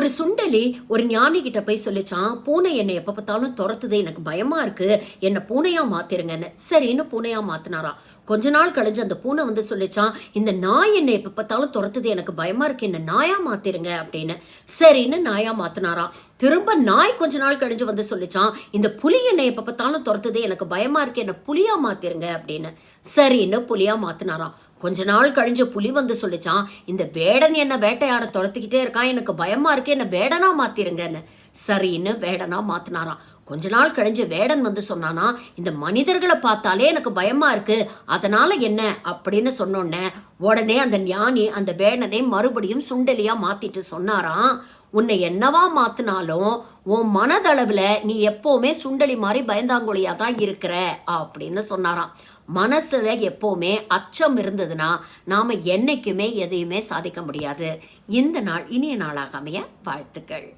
ஒரு சுண்டலி ஒரு ஞானி கிட்ட போய் சொல்லிச்சான், பூனை என்னை எப்ப பார்த்தாலும் துரத்துது, எனக்கு பயமா இருக்கு, என்ன பூனையா மாத்திருங்கன்னு. சரின்னு பூனையா மாத்தினாராம். கொஞ்ச நாள் கழிஞ்சு அந்த பூனை வந்து சொல்லிச்சான், இந்த நாய் என்னை எப்ப பார்த்தாலும் துரத்துது, எனக்கு பயமா இருக்கு, என்ன நாயா மாத்திருங்க அப்படின்னு. சரின்னு நாயா மாத்தினாராம். திரும்ப நாய் கொஞ்ச நாள் கழிஞ்சு வந்து சொல்லிச்சான், இந்த புலி என்னை எப்ப பார்த்தாலும் துரத்துது, எனக்கு பயமா இருக்கு, என்ன புலியா மாத்திருங்க அப்படின்னு. சரின்னு புலியா மாத்தினாராம். கொஞ்ச நாள் கழிஞ்ச புலி வந்து சொல்லிச்சான், இந்த வேடன் என்ன வேட்டையாட துரத்துக்கிட்டே இருக்கான், எனக்கு பயமா இருக்கு, என்ன வேடனா மாத்திருங்கன்னு. சரின்னு வேடனா மாத்தினாராம். கொஞ்ச நாள் கழிஞ்சு வேடன் வந்து சொன்னானா, இந்த மனிதர்களை பார்த்தாலே எனக்கு பயமா இருக்கு, அதனால என்ன அப்படின்னு சொன்னோன்னே உடனே அந்த ஞானி அந்த வேடனை மறுபடியும் சுண்டலியா மாத்திட்டு சொன்னாராம், உன்னை என்னவா மாத்தினாலும் உன் மனதளவுல நீ எப்பவுமே சுண்டலி மாதிரி பயந்தாங்குழியா தான் இருக்கிற அப்படின்னு சொன்னாராம். மனசுல எப்பவுமே அச்சம் இருந்ததுன்னா நாம என்னைக்குமே எதையுமே சாதிக்க முடியாது. இந்த நாள் இனிய நாளாக அமைய வாழ்த்துக்கள்.